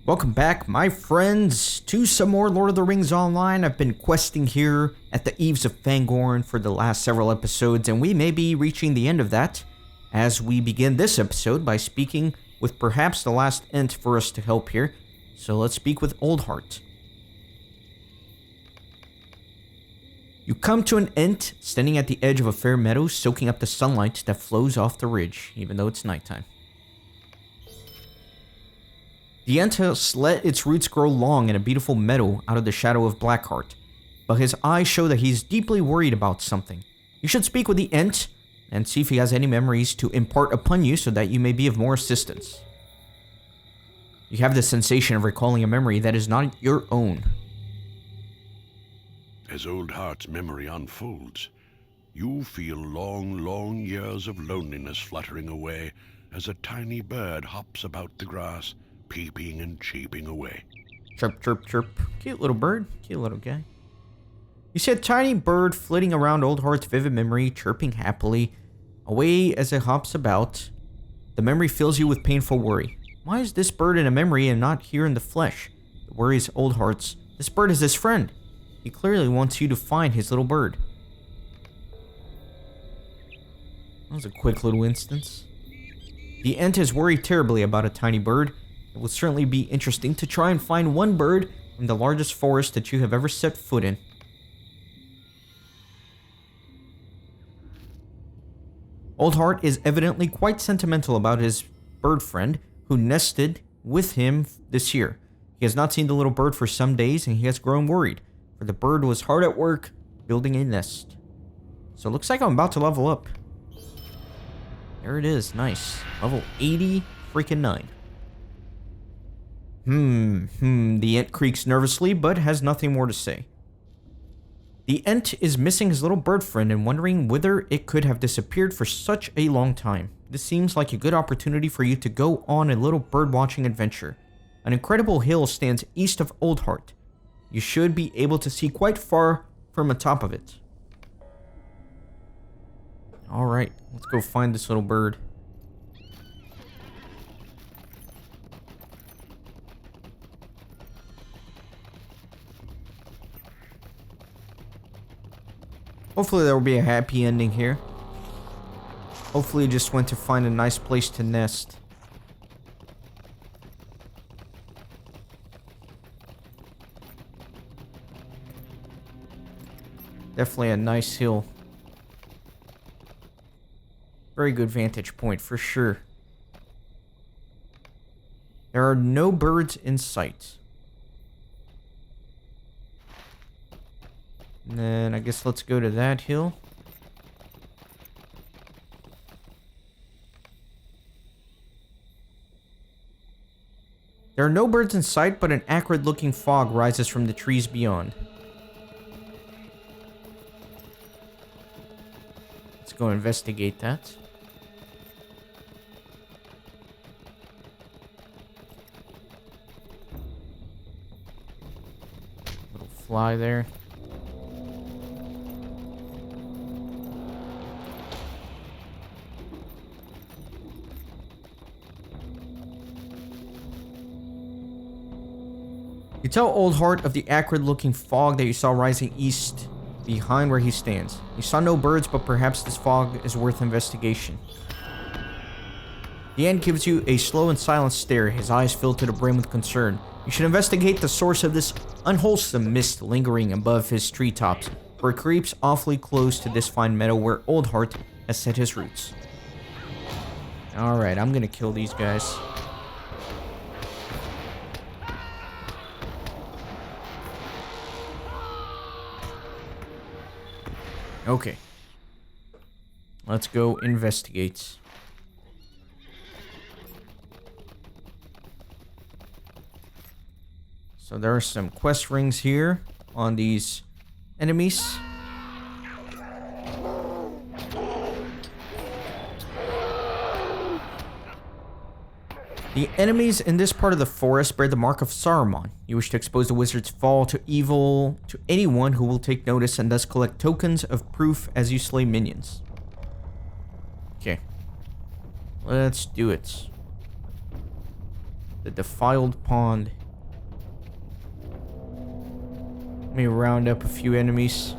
Welcome back, my friends, to some more Lord of the Rings Online. I've been questing here at the Eaves of Fangorn for the last several episodes, and we may be reaching the end of that as we begin this episode by speaking with perhaps the last Ent for us to help here. So let's speak with Oldheart. You come to an Ent standing at the edge of a fair meadow, soaking up the sunlight that flows off the ridge, even though it's nighttime. The Ent has let its roots grow long in a beautiful meadow out of the shadow of Blackheart, but his eyes show that he's deeply worried about something. You should speak with the Ent and see if he has any memories to impart upon you so that you may be of more assistance. You have the sensation of recalling a memory that is not your own. As Oldheart's memory unfolds, you feel long years of loneliness fluttering away as a tiny bird hops about the grass, peeping and cheeping away. Chirp, chirp, chirp. Cute little bird. Cute little guy. You see a tiny bird flitting around Oldheart's vivid memory, chirping happily, away as it hops about. The memory fills you with painful worry. Why is this bird in a memory and not here in the flesh? The worry is Oldheart's. This bird is his friend. He clearly wants you to find his little bird. That was a quick little instance. The Ent is worried terribly about a tiny bird. It would certainly be interesting to try and find one bird from the largest forest that you have ever set foot in. Oldheart is evidently quite sentimental about his bird friend who nested with him this year. He has not seen the little bird for some days and he has grown worried, for the bird was hard at work building a nest. So it looks like I'm about to level up. There it is, nice. Level 80 freaking 9. The Ent creaks nervously, but has nothing more to say. The Ent is missing his little bird friend and wondering whether it could have disappeared for such a long time. This seems like a good opportunity for you to go on a little bird-watching adventure. An incredible hill stands east of Oldheart. You should be able to see quite far from the top of it. Alright, let's go find this little bird. Hopefully there will be a happy ending here. Hopefully he just went to find a nice place to nest. Definitely a nice hill. Very good vantage point for sure. There are no birds in sight. And then I guess let's go to that hill. There are no birds in sight, but an acrid looking fog rises from the trees beyond. Let's go investigate that. Little fly there. You tell Oldheart of the acrid-looking fog that you saw rising east behind where he stands. You saw no birds, but perhaps this fog is worth investigation. The Ent gives you a slow and silent stare, his eyes filled to the brim with concern. You should investigate the source of this unwholesome mist lingering above his treetops, for it creeps awfully close to this fine meadow where Oldheart has set his roots. Alright, I'm gonna kill these guys. Okay. Let's go investigate. So there are some quest rings here on these enemies. The enemies in this part of the forest bear the mark of Sauron. You wish to expose the wizard's fall to evil to anyone who will take notice and thus collect tokens of proof as you slay minions. Okay. Let's do it. The defiled pond Let me round up a few enemies.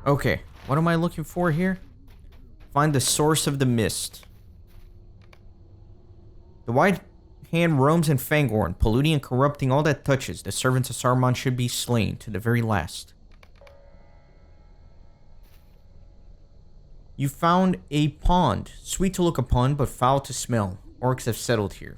Okay, what am I looking for here? Find the source of the mist. The White Hand roams in Fangorn, polluting and corrupting all that touches. The servants of Saruman should be slain to the very last. You found a pond. Sweet to look upon, but foul to smell. Orcs have settled here.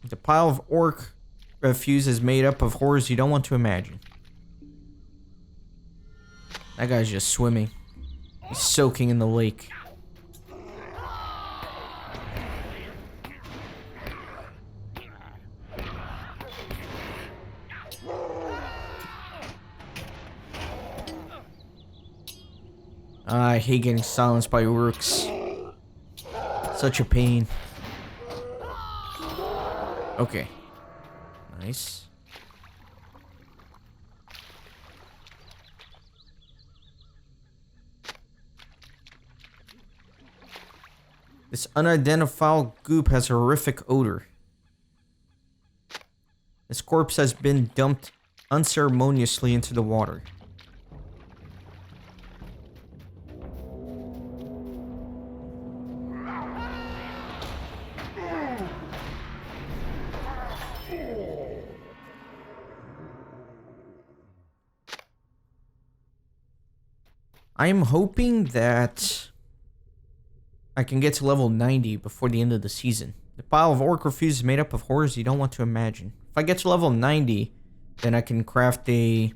The pile of orc refuse is made up of horrors you don't want to imagine. That guy's just swimming. He's soaking in the lake. I hate getting silenced by orcs. Such a pain. Okay. Nice. This unidentified goop has a horrific odor. This corpse has been dumped unceremoniously into the water. I am hoping that I can get to level 90 before the end of the season. The pile of orc refuse is made up of horrors you don't want to imagine. If I get to level 90, then I can craft a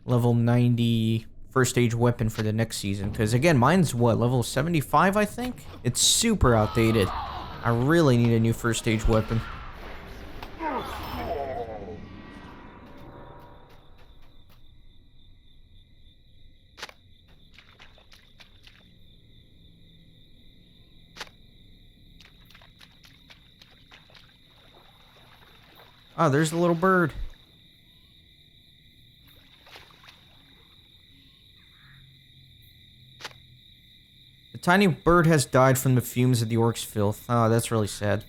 level 90 first stage weapon for the next season. Because again, mine's what, level 75 I think? It's super outdated. I really need a new first stage weapon. Oh, there's the little bird. The tiny bird has died from the fumes of the orc's filth. Oh, that's really sad.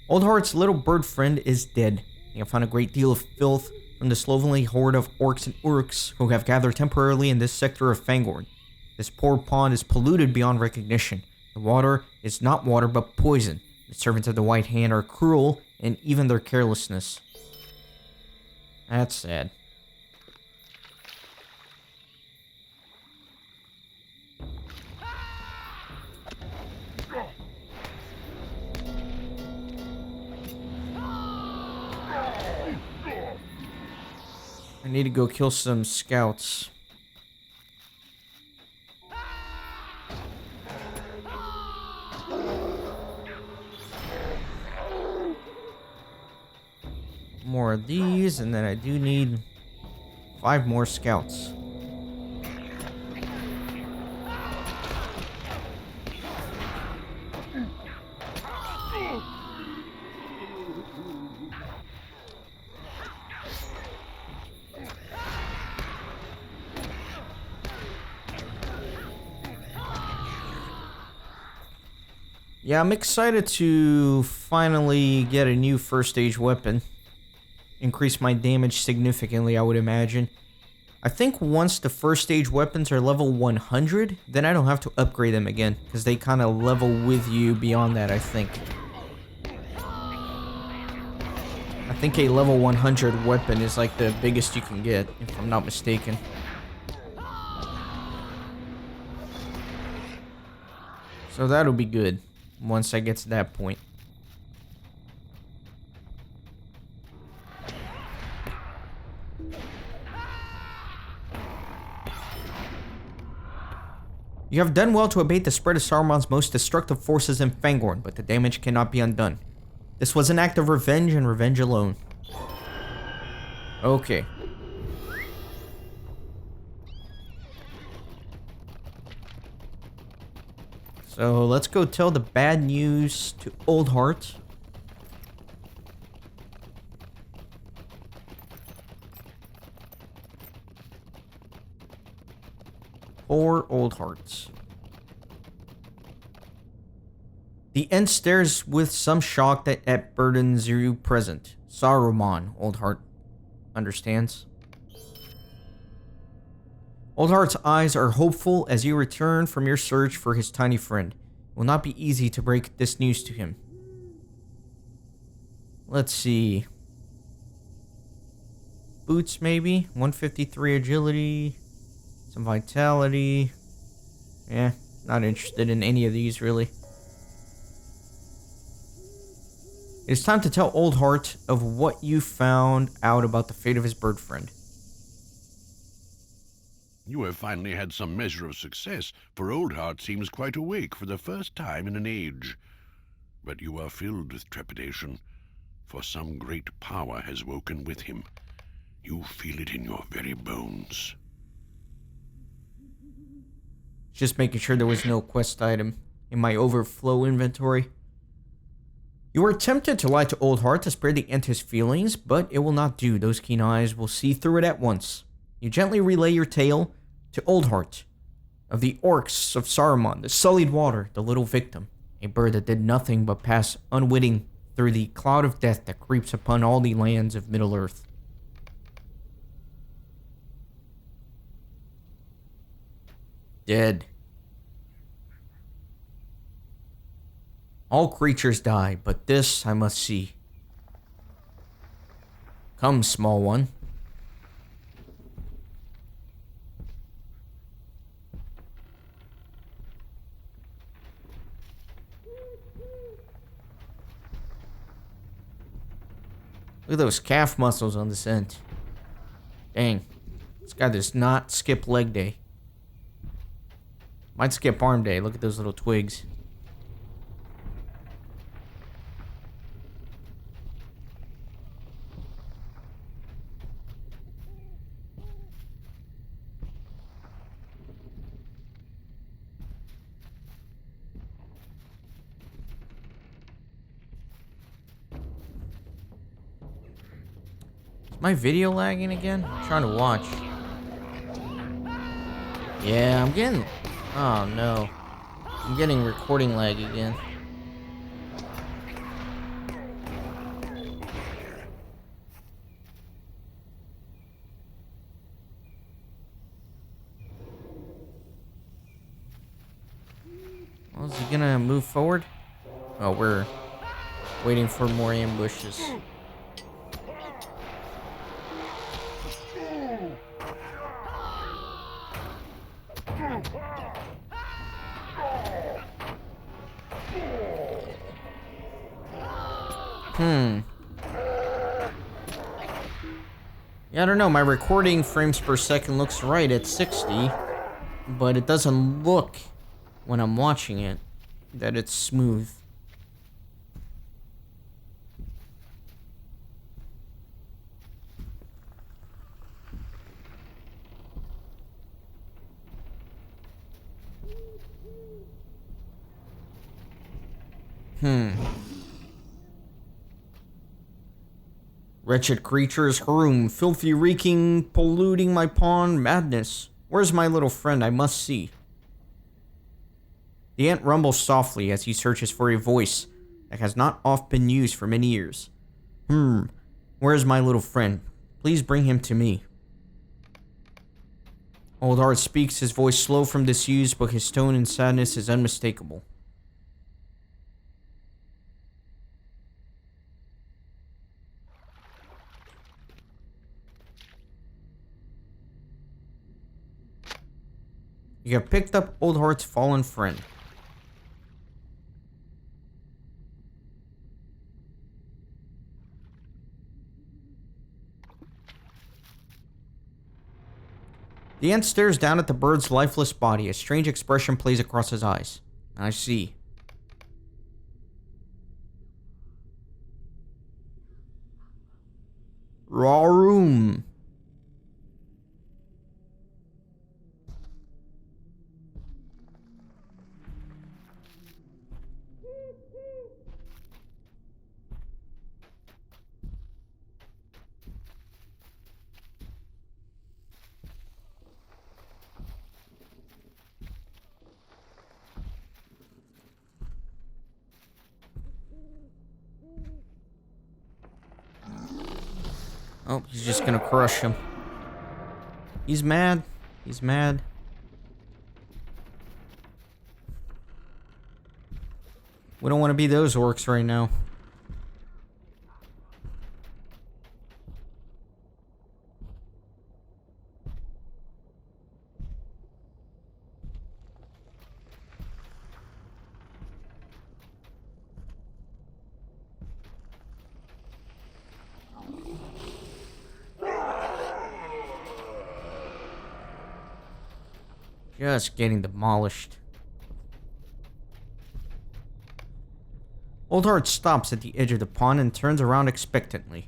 Oldheart's little bird friend is dead. They have found a great deal of filth from the slovenly horde of orcs and urks who have gathered temporarily in this sector of Fangorn. This poor pond is polluted beyond recognition. The water is not water but poison. The servants of the White Hand are cruel, and even their carelessness. That's sad. I need to go kill some scouts. More of these, and then I do need 5 more scouts. Yeah, I'm excited to finally get a new first stage weapon. Increase my damage significantly, I would imagine. I think once the first stage weapons are level 100, then I don't have to upgrade them again, because they kind of level with you beyond that, I think. I think a level 100 weapon is like the biggest you can get, if I'm not mistaken. So that'll be good once I get to that point. You have done well to abate the spread of Saruman's most destructive forces in Fangorn, but the damage cannot be undone. This was an act of revenge and revenge alone. Okay. So let's go tell the bad news to Oldheart. Poor Oldheart. The Ent stares with some shock at burdens you present. Saruman, Oldheart understands. Oldheart's eyes are hopeful as you return from your search for his tiny friend. It will not be easy to break this news to him. Let's see. Boots, maybe? 153 agility. Some vitality. Yeah, not interested in any of these, really. It is time to tell Oldheart of what you found out about the fate of his bird friend. You have finally had some measure of success, for Oldheart seems quite awake for the first time in an age. But you are filled with trepidation, for some great power has woken with him. You feel it in your very bones. Just making sure there was no quest item in my overflow inventory. You were tempted to lie to Oldheart to spare the Ent his feelings, but it will not do. Those keen eyes will see through it at once. You gently relay your tale to Oldheart of the orcs of Saruman, the sullied water, the little victim, a bird that did nothing but pass unwitting through the cloud of death that creeps upon all the lands of Middle-earth. Dead. All creatures die, but this I must see. Come, small one. Look at those calf muscles on this Ent. Dang. This guy does not skip leg day. Might skip arm day. Look at those little twigs. Is my video lagging again? I'm trying to watch. Yeah, I'm getting... Oh, no. I'm getting recording lag again. Well, is he gonna move forward? Oh, we're waiting for more ambushes. Yeah, I don't know. My recording frames per second looks right at 60, but it doesn't look, when I'm watching it, that it's smooth. Wretched creatures, Harum, filthy, reeking, polluting my pond, madness. Where's my little friend? I must see. The Ent rumbles softly as he searches for a voice that has not oft been used for many years. Where's my little friend? Please bring him to me. Oldheart speaks, his voice slow from disuse, but his tone and sadness is unmistakable. You have picked up Oldheart's fallen friend. The Ent stares down at the bird's lifeless body. A strange expression plays across his eyes. I see. Rarum. Oh, he's just gonna crush him. He's mad. He's mad. We don't want to be those orcs right now. Just getting demolished. Oldheart stops at the edge of the pond and turns around expectantly.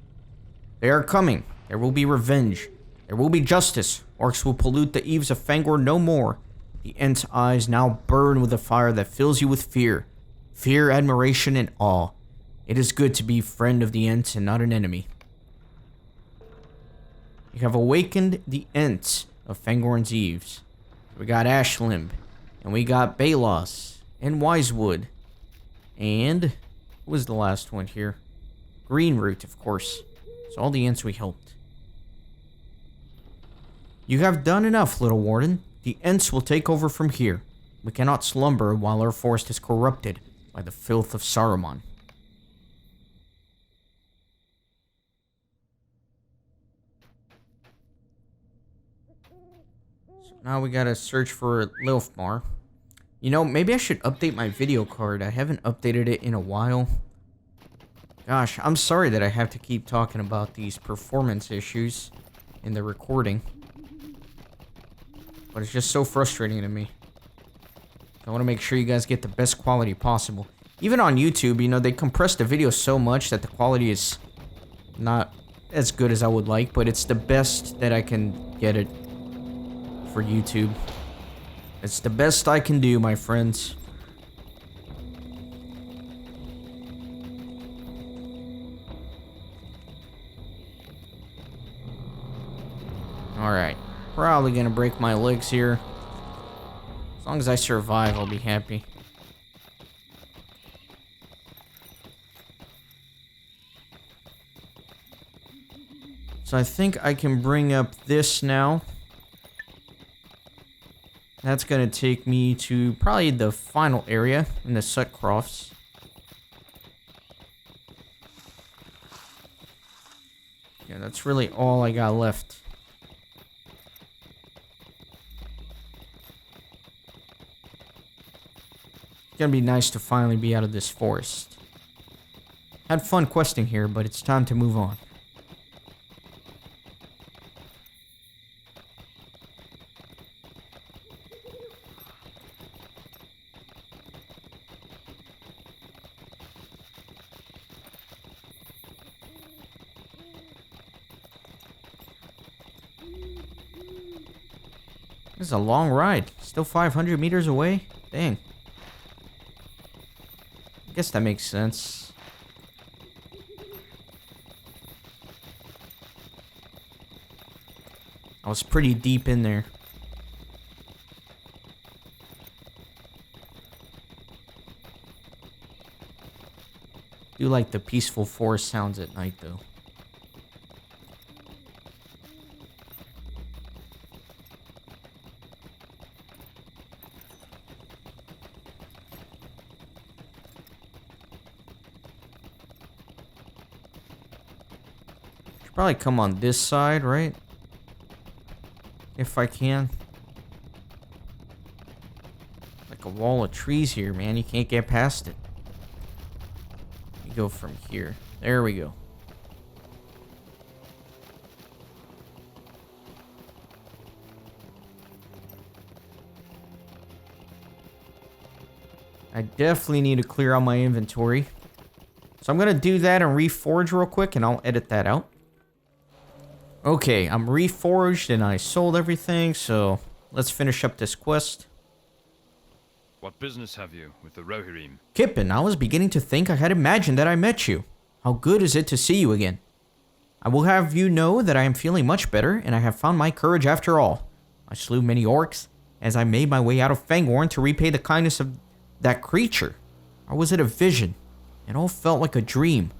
They are coming. There will be revenge. There will be justice. Orcs will pollute the eaves of Fangor no more. The Ent's eyes now burn with a fire that fills you with fear. Fear, admiration, and awe. It is good to be friend of the Ent and not an enemy. You have awakened the Ents of Fangorn's eaves. We got Ashlimb, and we got Balos, and Wisewood, and what was the last one here? Greenroot, of course. It's all the Ents we helped. You have done enough, little warden. The Ents will take over from here. We cannot slumber while our forest is corrupted by the filth of Saruman. Now we gotta search for Lilfmar. You know, maybe I should update my video card. I haven't updated it in a while. Gosh, I'm sorry that I have to keep talking about these performance issues in the recording. But it's just so frustrating to me. I want to make sure you guys get the best quality possible. Even on YouTube, you know, they compress the video so much that the quality is not as good as I would like, but it's the best that I can get it for YouTube. It's the best I can do, my friends. Alright. Probably gonna break my legs here. As long as I survive, I'll be happy. So I think I can bring up this now. That's gonna take me to probably the final area in the Sutcrofts. Yeah, that's really all I got left. It's gonna be nice to finally be out of this forest. Had fun questing here, but it's time to move on. This is a long ride. Still 500 meters away? Dang. I guess that makes sense. I was pretty deep in there. Do like the peaceful forest sounds at night, though. Probably come on this side, right? If I can. Like a wall of trees here, man. You can't get past it. You go from here. There we go. I definitely need to clear out my inventory. So I'm going to do that and reforge real quick, and I'll edit that out. Okay, I'm reforged and I sold everything, so let's finish up this quest. What business have you with the Rohirrim? Kippen, I was beginning to think I had imagined that I met you. How good is it to see you again? I will have you know that I am feeling much better, and I have found my courage after all. I slew many orcs as I made my way out of Fangorn to repay the kindness of that creature. Or was it a vision? It all felt like a dream.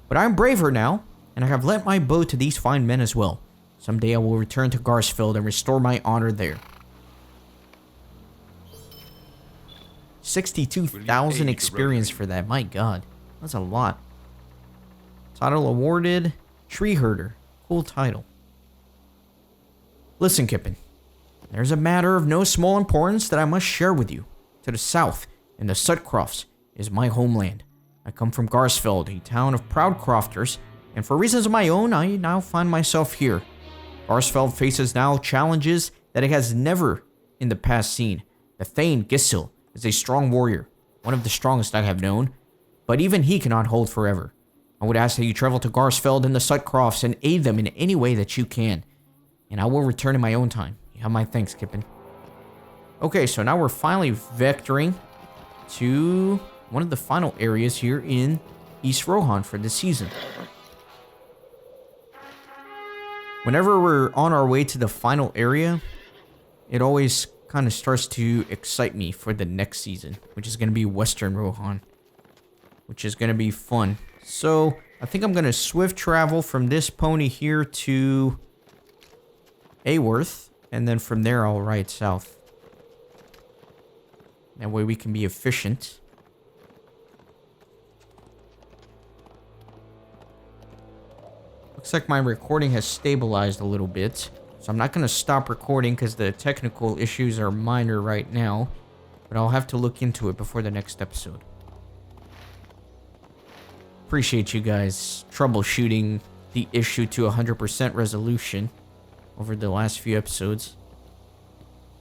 But I'm braver now. and I have lent my bow to these fine men as well. Someday I will return to Garsfeld and restore my honor there. 62,000 experience for that. My god. That's a lot. Title awarded. Tree Herder. Cool title. Listen, Kippen. There's a matter of no small importance that I must share with you. To the south, in the Sutcrofts, is my homeland. I come from Garsfeld, a town of proud crofters, and for reasons of my own, I now find myself here. Garsfeld faces now challenges that it has never in the past seen. The Thane Gissil is a strong warrior, one of the strongest I have known, but even he cannot hold forever. I would ask that you travel to Garsfeld and the Sutcrofts and aid them in any way that you can, and I will return in my own time. You have my thanks, Kippen. Okay, so now we're finally vectoring to one of the final areas here in East Rohan for this season. Whenever we're on our way to the final area, it always kind of starts to excite me for the next season, which is going to be Western Rohan, which is going to be fun. So I think I'm going to swift travel from this pony here to Aworth, and then from there I'll ride south. That way we can be efficient. Looks like my recording has stabilized a little bit. So I'm not going to stop recording because the technical issues are minor right now. But I'll have to look into it before the next episode. Appreciate you guys troubleshooting the issue to 100% resolution over the last few episodes.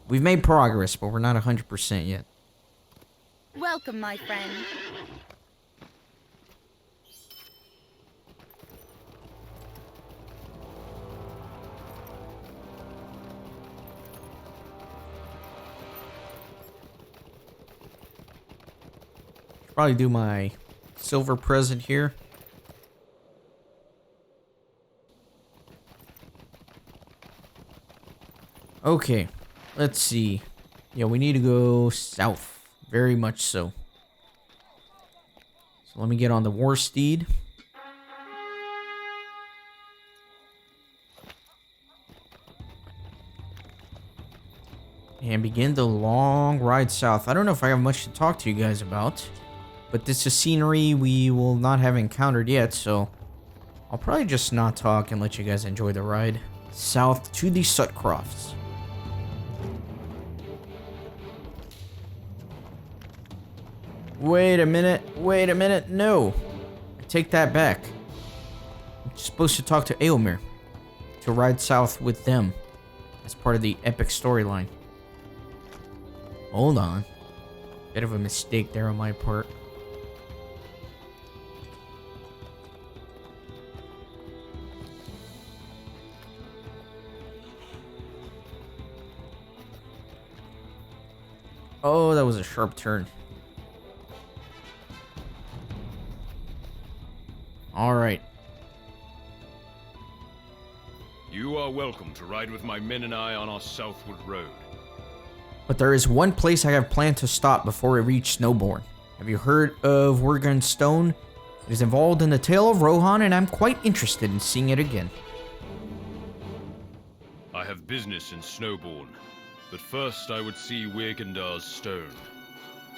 We've made progress, but we're not 100% yet. Welcome, my friend. Probably do my silver present here. Okay, let's see. Yeah, we need to go south. Very much so. So let me get on the war steed. And begin the long ride south. I don't know if I have much to talk to you guys about. But this is scenery we will not have encountered yet, so I'll probably just not talk and let you guys enjoy the ride south to the Sutcrofts. Wait a minute, no. I take that back. I'm supposed to talk to Eomer to ride south with them as part of the epic storyline. Hold on. Bit of a mistake there on my part. Oh, that was a sharp turn. Alright. You are welcome to ride with my men and I on our southward road. But there is one place I have planned to stop before we reach Snowbourne. Have you heard of Worgen's Stone? It is involved in the tale of Rohan, and I'm quite interested in seeing it again. I have business in Snowbourne, but first I would see Wergendar's stone.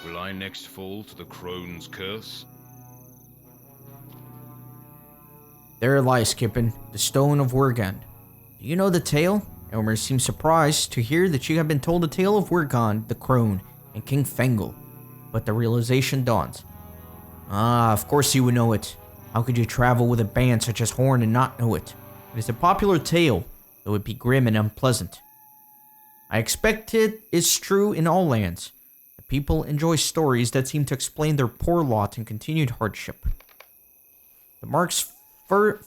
Will I next fall to the crone's curse? There it lies, Kippen, the Stone of Wergen. Do you know the tale? Elmer seems surprised to hear that you have been told the tale of Wergen, the Crone, and King Fengel. But the realization dawns. Ah, of course you would know it. How could you travel with a band such as Horn and not know it? It is a popular tale, though it be grim and unpleasant. I expect it is true in all lands. The people enjoy stories that seem to explain their poor lot and continued hardship. The Mark's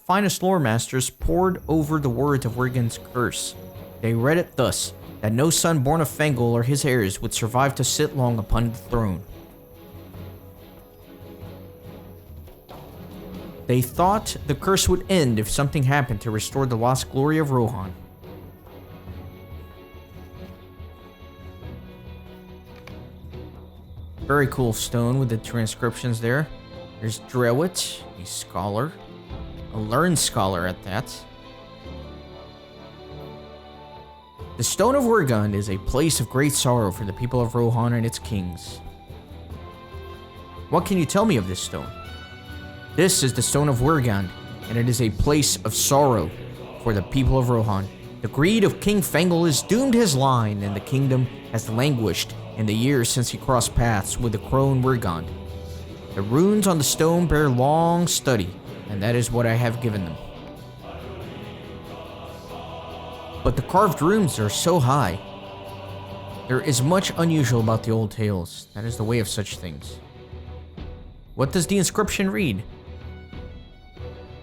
finest lore masters pored over the words of Wergen's curse. They read it thus, that no son born of Fengel or his heirs would survive to sit long upon the throne. They thought the curse would end if something happened to restore the lost glory of Rohan. Very cool stone with the transcriptions there. There's Drewit, a scholar. A learned scholar at that. The Stone of Wergund is a place of great sorrow for the people of Rohan and its kings. What can you tell me of this stone? This is the Stone of Wergund, and it is a place of sorrow for the people of Rohan. The greed of King Fengel has doomed his line, and the kingdom has languished in the years since he crossed paths with the crone Wergund. The runes on the stone bear long study, and that is what I have given them. But the carved runes are so high. There is much unusual about the old tales. That is the way of such things. What does the inscription read?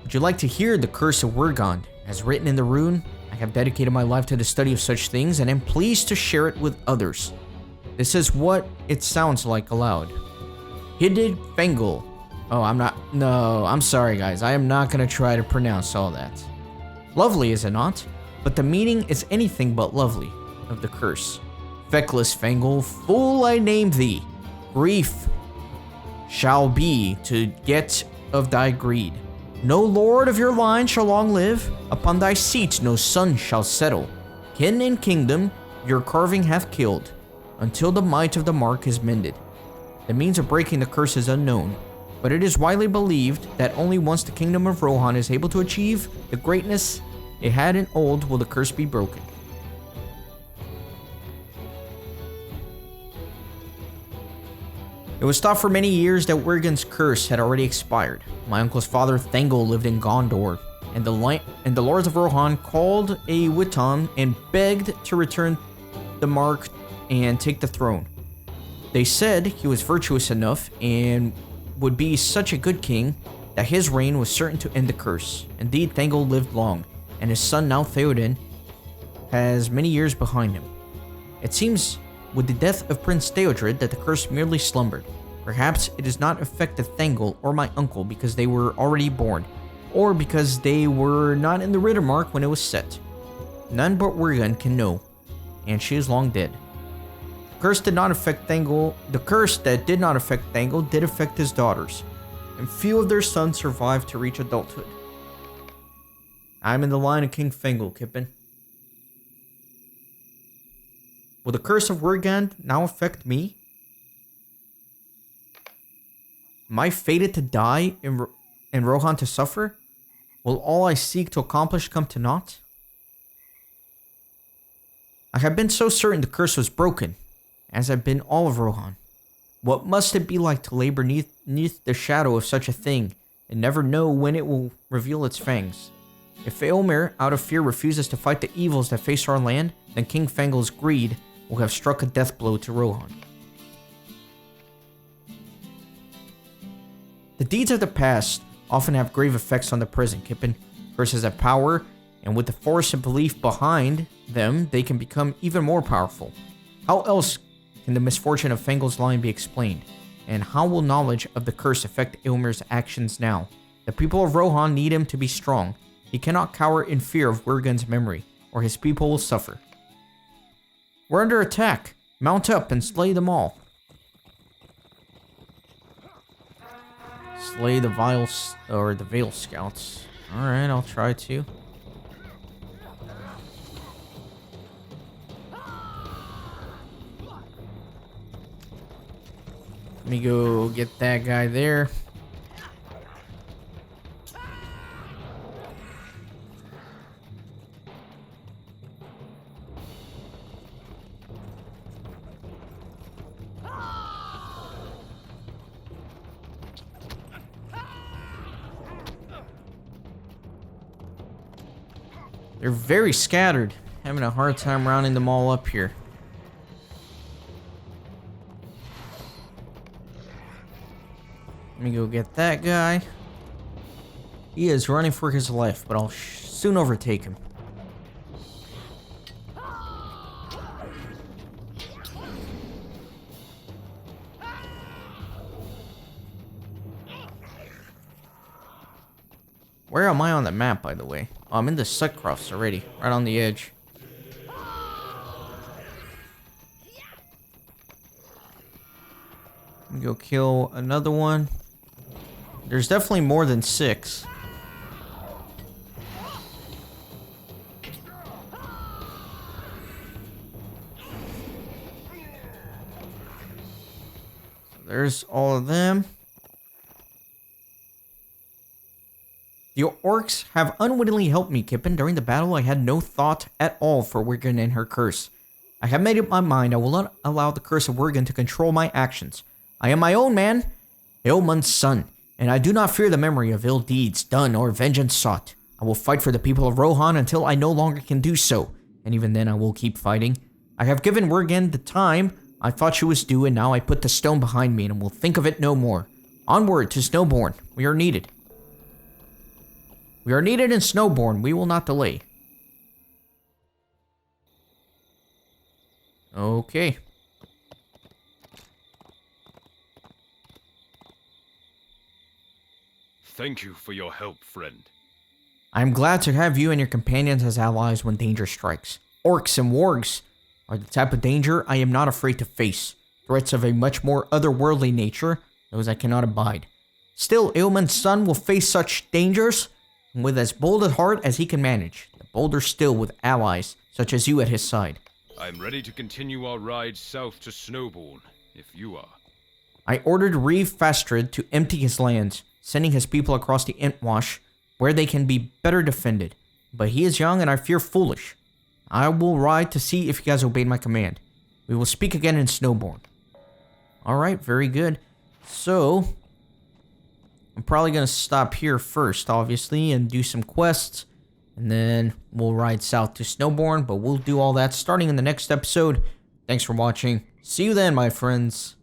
Would you like to hear the curse of Wergund? As written in the rune, I have dedicated my life to the study of such things and am pleased to share it with others. This is what it sounds like aloud. Hidid Fengel. Oh, I'm sorry guys. I am not going to try to pronounce all that. Lovely, is it not? But the meaning is anything but lovely of the curse. Feckless Fengel, fool I name thee. Grief shall be to get of thy greed. No lord of your line shall long live. Upon thy seat no son shall settle. Kin and kingdom your carving hath killed, until the might of the mark is mended. The means of breaking the curse is unknown, but it is widely believed that only once the kingdom of Rohan is able to achieve the greatness it had in old will the curse be broken. It was thought for many years that Wergund's curse had already expired. My uncle's father Thengel lived in Gondor, and the lords of Rohan called a Witton and begged to return the mark and take the throne. They said he was virtuous enough and would be such a good king that his reign was certain to end the curse. Indeed, Thengel lived long, and his son now Theoden has many years behind him. It seems with the death of Prince Theodred that the curse merely slumbered. Perhaps it does not affect the Thengel or my uncle because they were already born, or because they were not in the Riddermark when it was set. None but Wergund can know, and she is long dead. The curse did not affect Thengel. The curse that did not affect Thengel did affect his daughters, and few of their sons survived to reach adulthood. I'm in the line of King Fengel, Kippen. Will the curse of Wergund now affect me? Am I fated to die and Rohan to suffer? Will all I seek to accomplish come to naught? I have been so certain the curse was broken, as have been all of Rohan. What must it be like to labor neath the shadow of such a thing, and never know when it will reveal its fangs? If Eomer, out of fear, refuses to fight the evils that face our land, then King Fengel's greed will have struck a death blow to Rohan. The deeds of the past often have grave effects on the present, Kippen. Curses have power, and with the force and belief behind them, they can become even more powerful. How else can the misfortune of Fengel's line be explained? And how will knowledge of the curse affect Eomer's actions now? The people of Rohan need him to be strong. He cannot cower in fear of Wergund's memory, or his people will suffer. We're under attack. Mount up and slay them all. Slay the Vale Scouts. Alright, I'll try to. Let me go get that guy there. They're very scattered. Having a hard time rounding them all up here. Let me go get that guy. He is running for his life, but I'll soon overtake him. Where am I on the map, by the way? Oh, I'm in the Sutcrofts already, right on the edge. Let me go kill another one. There's definitely more than 6. there's all of them. The orcs have unwittingly helped me, Kippen. During the battle, I had no thought at all for Worgen and her curse. I have made up my mind I will not allow the curse of Worgen to control my actions. I am my own man, Eomun's son, and I do not fear the memory of ill deeds done or vengeance sought. I will fight for the people of Rohan until I no longer can do so, and even then I will keep fighting. I have given Worgen the time I thought she was due, and now I put the stone behind me and will think of it no more. Onward to Snowbourne. We are needed. We are needed in Snowbourne. We will not delay. Okay. Thank you for your help, friend. I am glad to have you and your companions as allies when danger strikes. Orcs and wargs are the type of danger I am not afraid to face. Threats of a much more otherworldly nature, those I cannot abide. Still, Eomun's son will face such dangers with as bold a heart as he can manage, the bolder still with allies such as you at his side. I'm ready to continue our ride south to Snowbourne, if you are. I ordered Reeve Fastred to empty his lands, sending his people across the Entwash, where they can be better defended. But he is young and I fear foolish. I will ride to see if he has obeyed my command. We will speak again in Snowbourne. Alright, very good. So, I'm probably going to stop here first, obviously, and do some quests. And then we'll ride south to Snowbourne, but we'll do all that starting in the next episode. Thanks for watching. See you then, my friends.